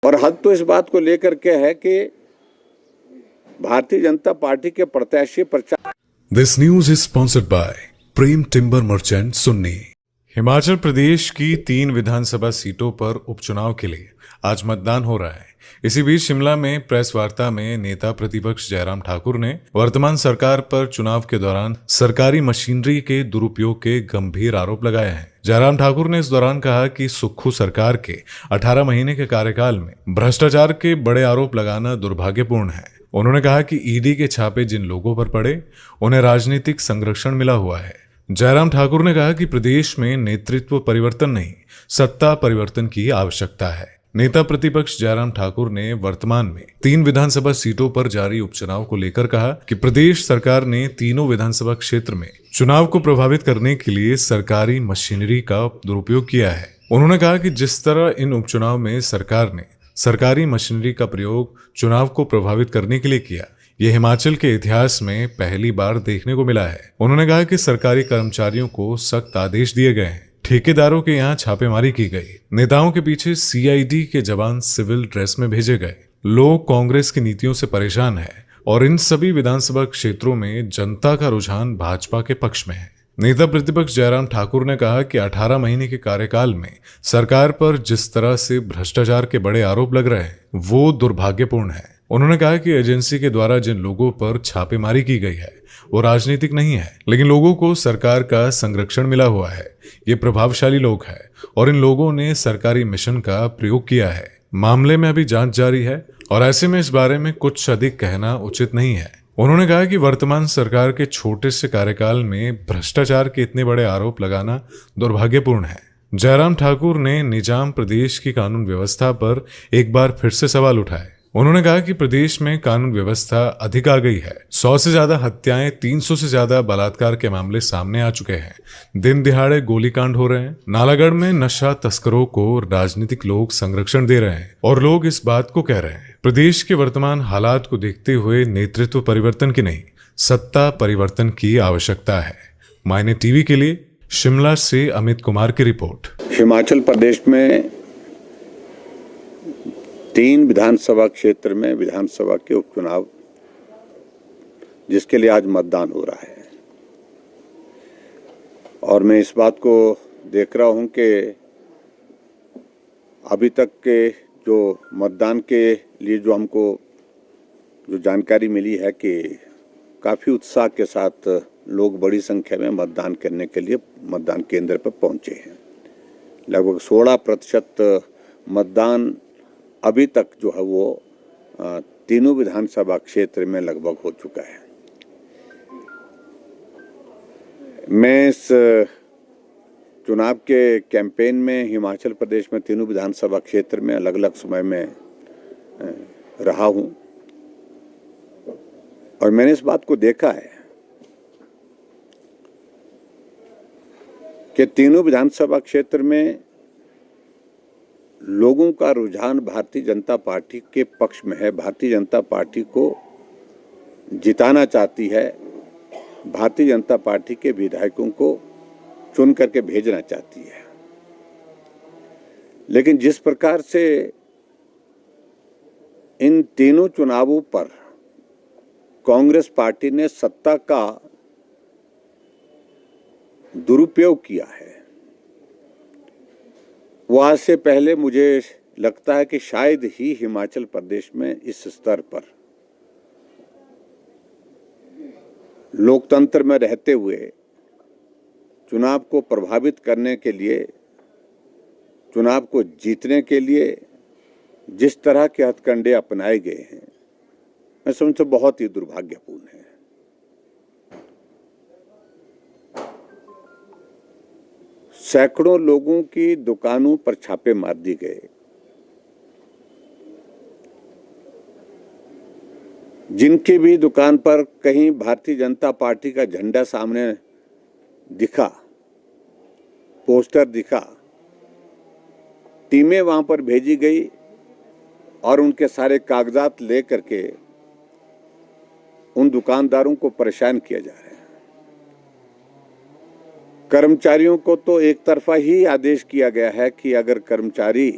और हद तो इस बात को लेकर के है कि भारतीय जनता पार्टी के प्रत्याशी प्रचार। This news is sponsored by Prem timber merchant Sunni. Himachal Pradesh की 3 विधानसभा सीटों पर उपचुनाव के लिए आज मतदान हो रहा है। इसी बीच शिमला में प्रेस वार्ता में नेता प्रतिपक्ष जयराम ठाकुर ने वर्तमान सरकार पर चुनाव के दौरान सरकारी मशीनरी के दुरुपयोग के गंभीर आरोप लगाए हैं। जयराम ठाकुर ने इस दौरान कहा कि सुक्खू सरकार के 18 महीने के कार्यकाल में भ्रष्टाचार के बड़े आरोप लगाना दुर्भाग्यपूर्ण है। उन्होंने कहा कि ईडी के छापे जिन लोगों पर पड़े उन्हें राजनीतिक संरक्षण मिला हुआ है। जयराम ठाकुर ने कहा कि प्रदेश में नेतृत्व परिवर्तन नहीं, सत्ता परिवर्तन की आवश्यकता है। नेता प्रतिपक्ष जयराम ठाकुर ने वर्तमान में 3 विधानसभा सीटों पर जारी उपचुनाव को लेकर कहा कि प्रदेश सरकार ने तीनों विधानसभा क्षेत्र में चुनाव को प्रभावित करने के लिए सरकारी मशीनरी का दुरुपयोग किया है। उन्होंने कहा कि जिस तरह इन उपचुनाव में सरकार ने सरकारी मशीनरी का प्रयोग चुनाव को प्रभावित करने के लिए किया, ये हिमाचल के इतिहास में पहली बार देखने को मिला है। उन्होंने कहा कि सरकारी कर्मचारियों को सख्त आदेश दिए गए हैं, ठेकेदारों के यहाँ छापेमारी की गई, नेताओं के पीछे सीआईडी के जवान सिविल ड्रेस में भेजे गए। लोग कांग्रेस की नीतियों से परेशान हैं और इन सभी विधानसभा क्षेत्रों में जनता का रुझान भाजपा के पक्ष में है। नेता प्रतिपक्ष जयराम ठाकुर ने कहा कि 18 महीने के कार्यकाल में सरकार पर जिस तरह से भ्रष्टाचार के बड़े आरोप लग रहे हैं वो दुर्भाग्यपूर्ण है। उन्होंने कहा कि एजेंसी के द्वारा जिन लोगों पर छापेमारी की गई है वो राजनीतिक नहीं है, लेकिन लोगों को सरकार का संरक्षण मिला हुआ है। ये प्रभावशाली लोग हैं और इन लोगों ने सरकारी मिशन का प्रयोग किया है। मामले में अभी जांच जारी है और ऐसे में इस बारे में कुछ अधिक कहना उचित नहीं है। उन्होंने कहा कि वर्तमान सरकार के छोटे से कार्यकाल में भ्रष्टाचार के इतने बड़े आरोप लगाना दुर्भाग्यपूर्ण है। जयराम ठाकुर ने निजाम प्रदेश की कानून व्यवस्था पर एक बार फिर से सवाल उठाए। उन्होंने कहा कि प्रदेश में कानून व्यवस्था अधिक आ गई है। 100 से ज्यादा हत्याएं, 300 से ज्यादा बलात्कार के मामले सामने आ चुके हैं। दिन दिहाड़े गोलीकांड हो रहे हैं। नालागढ़ में नशा तस्करों को राजनीतिक लोग संरक्षण दे रहे हैं और लोग इस बात को कह रहे हैं प्रदेश के वर्तमान हालात को देखते हुए नेतृत्व परिवर्तन की नहीं, सत्ता परिवर्तन की आवश्यकता है। मायने टीवी के लिए शिमला से अमित कुमार की रिपोर्ट। हिमाचल प्रदेश में 3 विधानसभा क्षेत्र में विधानसभा के उपचुनाव, जिसके लिए आज मतदान हो रहा है, और मैं इस बात को देख रहा हूं कि अभी तक के जो मतदान के लिए जो हमको जो जानकारी मिली है कि काफ़ी उत्साह के साथ लोग बड़ी संख्या में मतदान करने के लिए मतदान केंद्र पर पहुंचे हैं। लगभग 16% मतदान अभी तक जो है वो तीनों विधानसभा क्षेत्र में लगभग हो चुका है। मैं इस चुनाव के कैंपेन में हिमाचल प्रदेश में तीनों विधानसभा क्षेत्र में अलग अलग समय में रहा हूं और मैंने इस बात को देखा है कि तीनों विधानसभा क्षेत्र में लोगों का रुझान भारतीय जनता पार्टी के पक्ष में है। भारतीय जनता पार्टी को जिताना चाहती है, भारतीय जनता पार्टी के विधायकों को चुन करके भेजना चाहती है। लेकिन जिस प्रकार से इन तीनों चुनावों पर कांग्रेस पार्टी ने सत्ता का दुरुपयोग किया है, वो आज से पहले मुझे लगता है कि शायद ही हिमाचल प्रदेश में इस स्तर पर लोकतंत्र में रहते हुए चुनाव को प्रभावित करने के लिए, चुनाव को जीतने के लिए जिस तरह के हथकंडे अपनाए गए हैं, मैं समझता हूं बहुत ही दुर्भाग्यपूर्ण है। सैकड़ों लोगों की दुकानों पर छापे मार दिए गए, जिनकी भी दुकान पर कहीं भारतीय जनता पार्टी का झंडा सामने दिखा, पोस्टर दिखा, टीमें वहां पर भेजी गई और उनके सारे कागजात ले करके उन दुकानदारों को परेशान किया जा रहा है। कर्मचारियों को तो एक तरफा ही आदेश किया गया है कि अगर कर्मचारी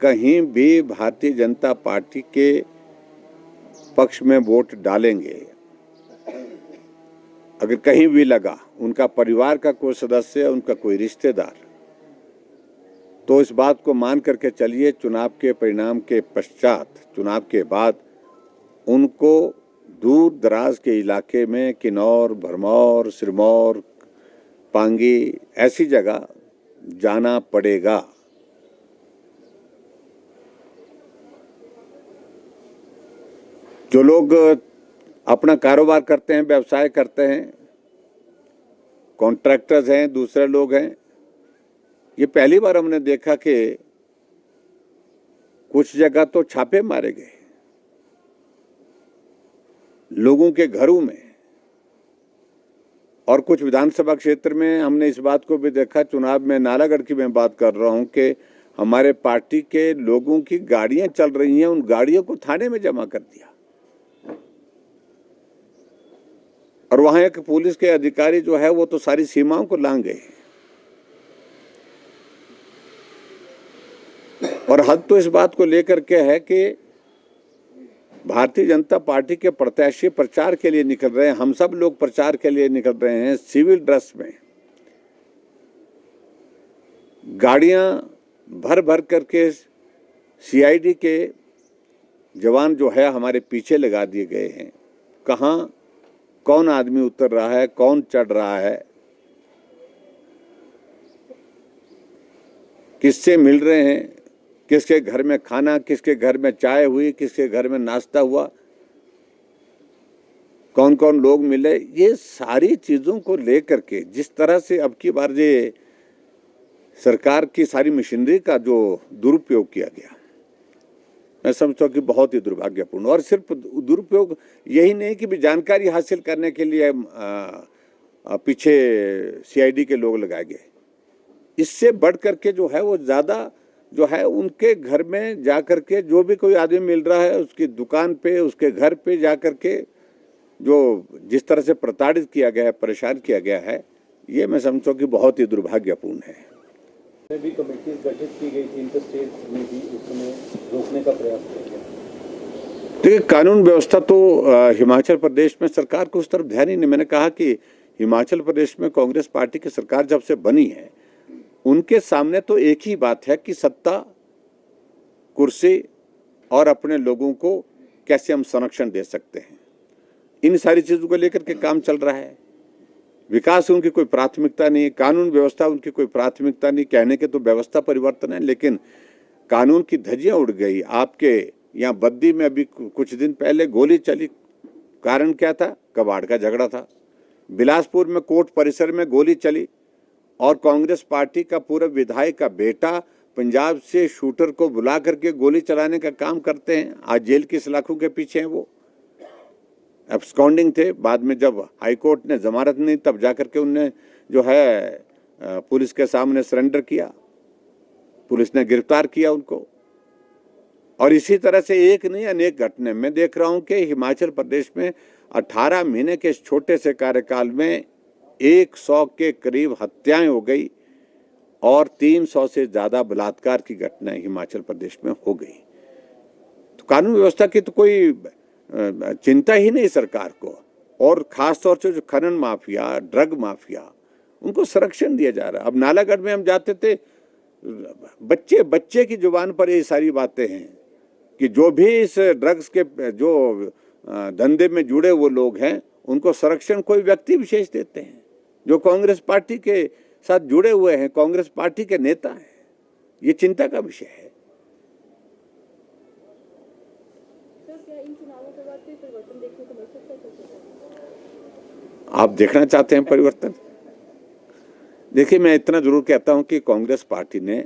कहीं भी भारतीय जनता पार्टी के पक्ष में वोट डालेंगे, अगर कहीं भी लगा उनका परिवार का कोई सदस्य, उनका कोई रिश्तेदार, तो इस बात को मान करके चलिए चुनाव के परिणाम के पश्चात, चुनाव के बाद उनको दूर दराज के इलाके में किन्नौर, भरमौर, सिरमौर, पांगी ऐसी जगह जाना पड़ेगा। जो लोग अपना कारोबार करते हैं, व्यवसाय करते हैं, कॉन्ट्रैक्टर्स हैं, दूसरे लोग हैं, ये पहली बार हमने देखा कि कुछ जगह तो छापे मारे गए लोगों के घरों में, और कुछ विधानसभा क्षेत्र में हमने इस बात को भी देखा, चुनाव में नालागढ़ की मैं बात कर रहा हूं कि हमारे पार्टी के लोगों की गाड़ियां चल रही हैं, उन गाड़ियों को थाने में जमा कर दिया, और वहां एक पुलिस के अधिकारी जो है वो तो सारी सीमाओं को लांघ गए। और हद तो इस बात को लेकर के है कि भारतीय जनता पार्टी के प्रत्याशी प्रचार के लिए निकल रहे हैं, हम सब लोग प्रचार के लिए निकल रहे हैं सिविल ड्रेस में, गाड़ियां भर भर करके सीआईडी के जवान जो है हमारे पीछे लगा दिए गए हैं। कहाँ कौन आदमी उतर रहा है, कौन चढ़ रहा है, किससे मिल रहे हैं, किसके घर में खाना, किसके घर में चाय हुई, किसके घर में नाश्ता हुआ, कौन कौन लोग मिले, ये सारी चीजों को लेकर के जिस तरह से अब की बार ये सरकार की सारी मशीनरी का जो दुरुपयोग किया गया, मैं समझता हूँ कि बहुत ही दुर्भाग्यपूर्ण। और सिर्फ दुरुपयोग यही नहीं कि भी जानकारी हासिल करने के लिए पीछे सीआईडी के लोग लगाए गए, इससे बढ़ करके जो है वो ज़्यादा जो है उनके घर में जा करके जो भी कोई आदमी मिल रहा है उसकी दुकान पे, उसके घर पे जा करके जो जिस तरह से प्रताड़ित किया गया है, परेशान किया गया है, ये मैं समझता हूँ कि बहुत ही दुर्भाग्यपूर्ण है। भी कमेटी गठित की गई थी, इंटरस्टेट में भी उस समय रोकने का प्रयास किया गया। देखिए, कानून व्यवस्था तो हिमाचल प्रदेश में सरकार को उस तरफ ध्यान ही नहीं। मैंने कहा कि हिमाचल प्रदेश में कांग्रेस पार्टी की सरकार जब से बनी है, उनके सामने तो एक ही बात है कि सत्ता, कुर्सी और अपने लोगों को कैसे हम संरक्षण दे सकते हैं, इन सारी चीजों को लेकर के काम चल रहा है। विकास उनकी कोई प्राथमिकता नहीं, कानून व्यवस्था उनकी कोई प्राथमिकता नहीं। कहने के तो व्यवस्था परिवर्तन है, लेकिन कानून की धज्जियां उड़ गई। आपके यहाँ बद्दी में अभी कुछ दिन पहले गोली चली, कारण क्या था? कबाड़ का झगड़ा था। बिलासपुर में कोर्ट परिसर में गोली चली और कांग्रेस पार्टी का पूर्व विधायक का बेटा पंजाब से शूटर को बुला करके गोली चलाने का काम करते हैं। आज जेल की सलाखों के पीछे हैं, वो एब्सकॉन्डिंग थे। बाद में जब हाईकोर्ट ने जमानत नहीं, तब जाकर के उनने जो है पुलिस के सामने सरेंडर किया, पुलिस ने गिरफ्तार किया उनको। और इसी तरह से एक नहीं अनेक घटने मैं देख रहा हूं कि हिमाचल प्रदेश में 18 महीने के इस छोटे से कार्यकाल में 100 के करीब हत्याएं हो गई और 300 से ज्यादा बलात्कार की घटनाएं हिमाचल प्रदेश में हो गई। तो कानून व्यवस्था की तो कोई चिंता ही नहीं सरकार को। और खास तौर से जो खनन माफिया, ड्रग माफिया, उनको संरक्षण दिया जा रहा है। अब नालागढ़ में हम जाते थे, बच्चे की जुबान पर ये सारी बातें हैं कि जो भी इस ड्रग्स के जो धंधे में जुड़े वो लोग हैं, उनको संरक्षण कोई व्यक्ति विशेष देते हैं जो कांग्रेस पार्टी के साथ जुड़े हुए हैं, कांग्रेस पार्टी के नेता हैं। ये चिंता का विषय है। आप देखना चाहते हैं परिवर्तन? देखिए, मैं इतना जरूर कहता हूं कि कांग्रेस पार्टी ने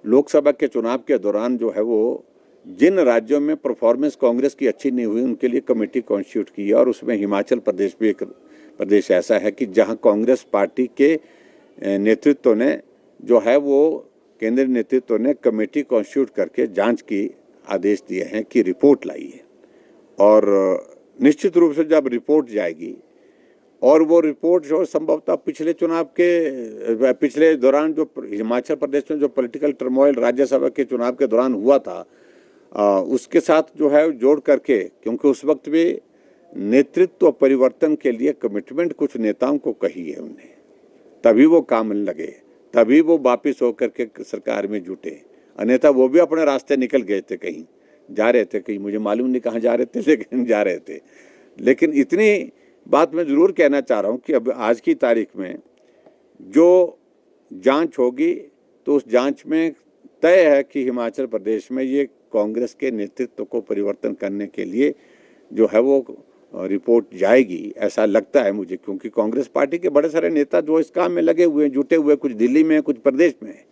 लोकसभा के चुनाव के दौरान जो है वो जिन राज्यों में परफॉर्मेंस कांग्रेस की अच्छी नहीं हुई उनके लिए कमेटी कॉन्स्टिट्यूट की है। और उसमें हिमाचल प्रदेश भी एक प्रदेश ऐसा है कि जहां कांग्रेस पार्टी के नेतृत्व ने जो है वो केंद्रीय नेतृत्व ने कमेटी कॉन्स्टिट्यूट करके जांच की आदेश दिए हैं कि रिपोर्ट लाई है। और निश्चित रूप से जब रिपोर्ट जाएगी और वो रिपोर्ट जो संभवतः पिछले दौरान जो हिमाचल प्रदेश में जो पॉलिटिकल टर्मोइल राज्यसभा के चुनाव के दौरान हुआ था, उसके साथ जो है जोड़ करके, क्योंकि उस वक्त भी नेतृत्व परिवर्तन के लिए कमिटमेंट कुछ नेताओं को कही है उन्हें, तभी वो काम लगे, तभी वो वापिस होकर के सरकार में जुटे। अन्यथा वो भी अपने रास्ते निकल गए थे, कहीं जा रहे थे, कहीं मुझे मालूम नहीं कहाँ जा रहे थे, लेकिन जा रहे थे। लेकिन इतनी बात मैं ज़रूर कहना चाह रहा हूँ कि अब आज की तारीख में जो जांच होगी तो उस जांच में तय है कि हिमाचल प्रदेश में ये कांग्रेस के नेतृत्व को परिवर्तन करने के लिए जो है वो रिपोर्ट जाएगी, ऐसा लगता है मुझे, क्योंकि कांग्रेस पार्टी के बड़े सारे नेता जो इस काम में लगे हुए हैं, जुटे हुए, कुछ दिल्ली में, कुछ प्रदेश में है।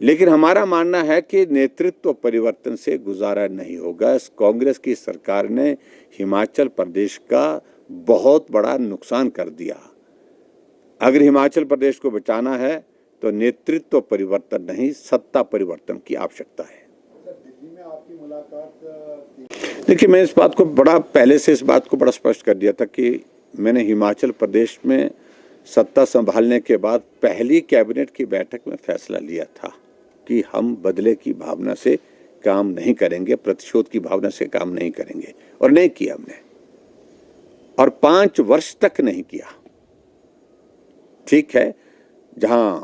लेकिन हमारा मानना है कि नेतृत्व परिवर्तन से गुजारा नहीं होगा। इस कांग्रेस की सरकार ने हिमाचल प्रदेश का बहुत बड़ा नुकसान कर दिया। अगर हिमाचल प्रदेश को बचाना है तो नेतृत्व परिवर्तन नहीं, सत्ता परिवर्तन की आवश्यकता है। दिल्ली में आपकी मुलाकात, देखिए, मैं इस बात को पहले से इस बात को बड़ा स्पष्ट कर दिया था कि मैंने हिमाचल प्रदेश में सत्ता संभालने के बाद पहली कैबिनेट की बैठक में फैसला लिया था कि हम बदले की भावना से काम नहीं करेंगे, प्रतिशोध की भावना से काम नहीं करेंगे, और नहीं किया हमने, और 5 वर्ष तक नहीं किया। ठीक है, जहां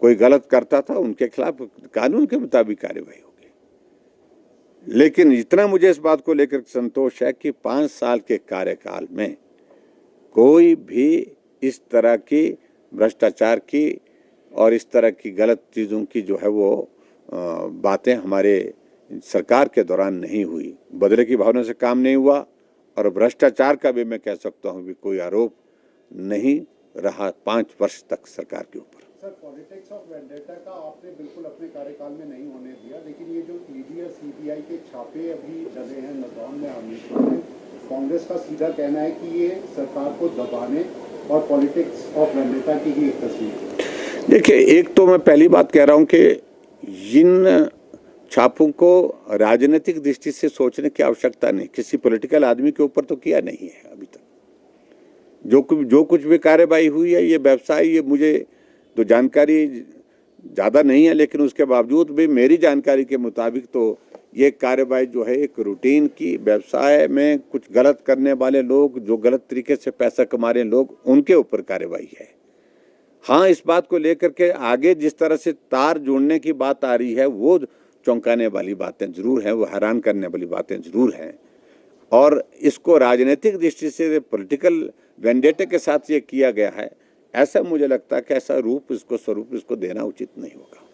कोई गलत करता था उनके खिलाफ कानून के मुताबिक कार्रवाई होगी। लेकिन इतना मुझे इस बात को लेकर संतोष है कि 5 साल के कार्यकाल में कोई भी इस तरह की भ्रष्टाचार की और इस तरह की गलत चीज़ों की जो है वो बातें हमारे सरकार के दौरान नहीं हुई। बदले की भावना से काम नहीं हुआ, और भ्रष्टाचार का भी मैं कह सकता हूँ भी कोई आरोप नहीं रहा 5 वर्ष तक सरकार के ऊपर। सर, पॉलिटिक्स ऑफ वेंडेटा का आपने बिल्कुल अपने कार्यकाल में नहीं होने दिया, लेकिन ये जो ईडी और सीबीआई के छापे अभी डले हैं नदौन में, हमीरपुर में, कांग्रेस का सीधा कहना है कि ये सरकार को दबाने और पॉलिटिक्स ऑफ वेंडेटा की ही एक तस्वीर है। देखिए, एक तो मैं पहली बात कह रहा हूँ कि इन छापों को राजनीतिक दृष्टि से सोचने की आवश्यकता नहीं, किसी पॉलिटिकल आदमी के ऊपर तो किया नहीं है अभी तक। जो कुछ भी कार्रवाई हुई है, ये व्यवसाय, ये मुझे तो जानकारी ज़्यादा नहीं है, लेकिन उसके बावजूद भी मेरी जानकारी के मुताबिक तो ये कार्रवाई जो है एक रूटीन की, व्यवसाय में कुछ गलत करने वाले लोग, जो गलत तरीके से पैसा कमा रहे लोग, उनके ऊपर कार्रवाई है। हाँ, इस बात को लेकर के आगे जिस तरह से तार जोड़ने की बात आ रही है, वो चौंकाने वाली बातें जरूर हैं, वो हैरान करने वाली बातें जरूर हैं, और इसको राजनीतिक दृष्टि से पॉलिटिकल वेंडेटे के साथ ये किया गया है, ऐसा मुझे लगता है कि ऐसा स्वरूप इसको देना उचित नहीं होगा।